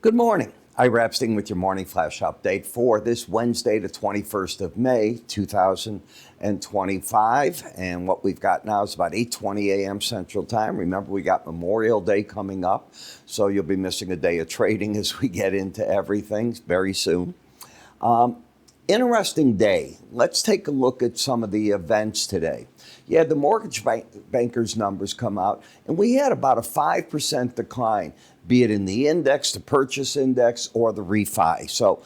Good morning. Ira Epstein with your morning flash update for this Wednesday, the 21st of May, 2025. And what we've got now is about 8:20 a.m. Central Time. Remember, we got Memorial Day coming up, so you'll be missing a day of trading as we get into everything very soon. Interesting day. Let's take a look at some of the events today. You had the mortgage bankers numbers come out, and we had about a 5% decline, be it in the index, the purchase index, or the refi. So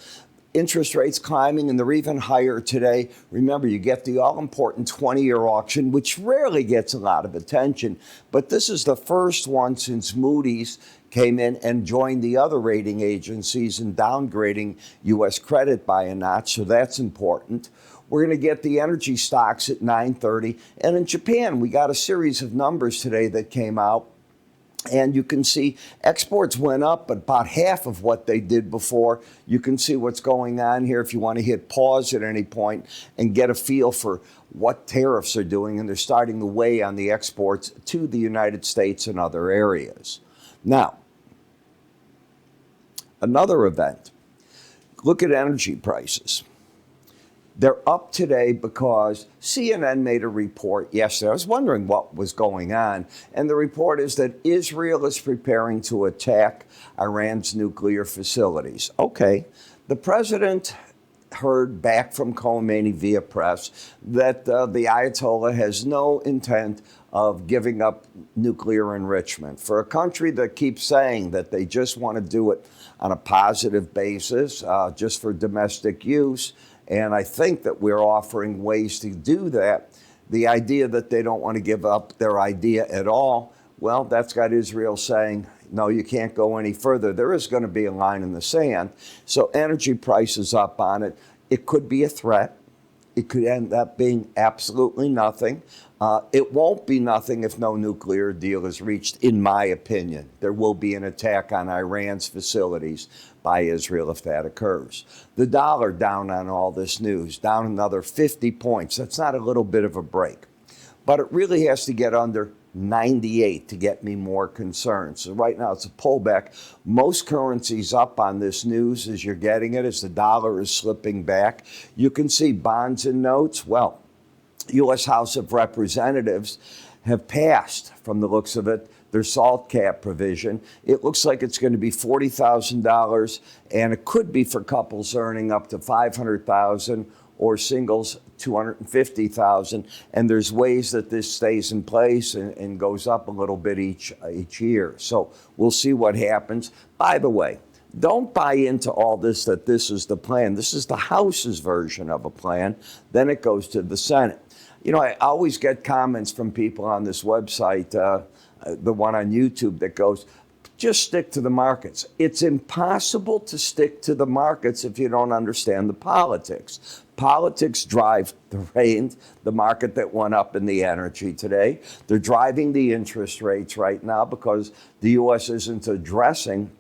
interest rates climbing, and they're even higher today. Remember, you get the all-important 20-year auction, which rarely gets a lot of attention, but this is the first one since Moody's came in and joined the other rating agencies in downgrading U.S. credit by a notch, so that's important. We're going to get the energy stocks at 9:30. And in Japan, we got a series of numbers today that came out. And you can see exports went up, but about half of what they did before. You can see what's going on here if you want to hit pause at any point and get a feel for what tariffs are doing. And they're starting to weigh on the exports to the United States and other areas. Now, another event. Look at energy prices. They're up today because CNN made a report yesterday. I was wondering what was going on. And the report is that Israel is preparing to attack Iran's nuclear facilities. Okay. The president heard back from Khomeini via press that the Ayatollah has no intent of giving up nuclear enrichment. For a country that keeps saying that they just want to do it on a positive basis, just for domestic use, and I think that we're offering ways to do that. The idea that they don't want to give up their idea at all, well, that's got Israel saying, no, you can't go any further. There is going to be a line in the sand. So energy prices up on it. It could be a threat. It could end up being absolutely nothing. It won't be nothing if no nuclear deal is reached, in my opinion. There will be an attack on Iran's facilities by Israel if that occurs. The dollar down on all this news, down another 50 points. That's not a little bit of a break. But it really has to get under 98 to get me more concerned. So right now it's a pullback. Most currencies up on this news as you're getting it, as the dollar is slipping back. You can see bonds and notes. Well, U.S. House of Representatives have passed, from the looks of it, their SALT cap provision. It looks like it's going to be $40,000, and it could be for couples earning up to $500,000 or singles $250,000. And there's ways that this stays in place and goes up a little bit each year. So we'll see what happens. By the way, don't buy into all this that this is the plan. This is the House's version of a plan. Then it goes to the Senate. You know, I always get comments from people on this website, the one on YouTube, that goes, just stick to the markets. It's impossible to stick to the markets if you don't understand the politics. Politics drive the market that went up in the energy today. They're driving the interest rates right now because the U.S. isn't addressing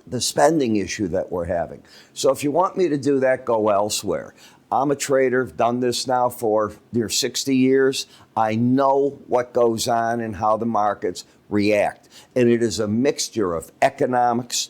the spending issue that we're having. So if you want me to do that, go elsewhere. I'm a trader, done this now for near 60 years. I know what goes on and how the markets react. And it is a mixture of economics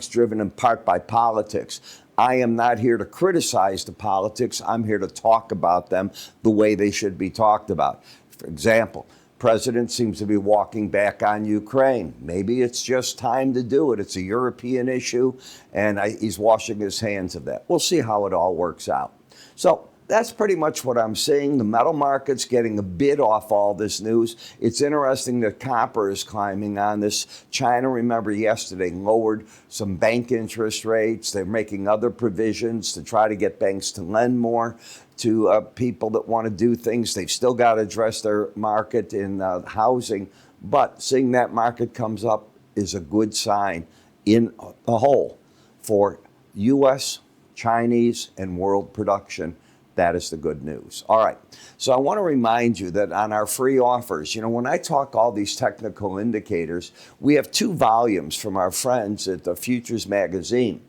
driven in part by politics. I am not here to criticize the politics. I'm here to talk about them the way they should be talked about. For example, President seems to be walking back on Ukraine. Maybe it's just time to do it. It's a European issue, and he's washing his hands of that. We'll see how it all works out. So that's pretty much what I'm seeing. The metal market's getting a bid off all this news. It's interesting that copper is climbing on this. China, remember yesterday, lowered some bank interest rates. They're making other provisions to try to get banks to lend more to people that want to do things. They've still got to address their market in housing. But seeing that market comes up is a good sign in the whole for U.S., Chinese, and world production. That is the good news. All right. So I want to remind you that on our free offers, you know, when I talk all these technical indicators, we have 2 volumes from our friends at the Futures Magazine.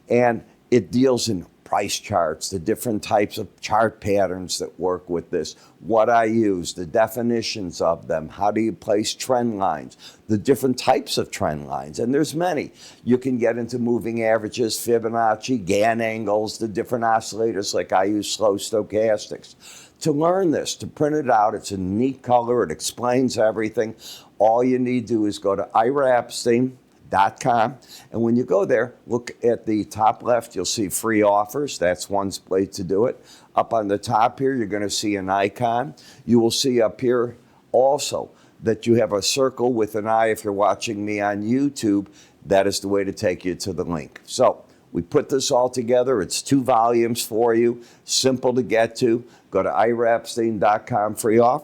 And it deals in price charts, the different types of chart patterns that work with this, what I use, the definitions of them, how do you place trend lines, the different types of trend lines, and there's many. You can get into moving averages, Fibonacci, Gann angles, the different oscillators, like I use slow stochastics. To learn this, to print it out, it's a neat color, it explains everything. All you need to do is go to iraepstein.com, and when you go there, look at the top left, you'll see free offers. That's one way to do it. Up on the top here, you're going to see an icon. You will see up here also that you have a circle with an eye. If you're watching me on YouTube, that is the way to take you to the link. So we put this all together. It's 2 volumes for you, simple to get to. Go to iraepstein.com, free offer.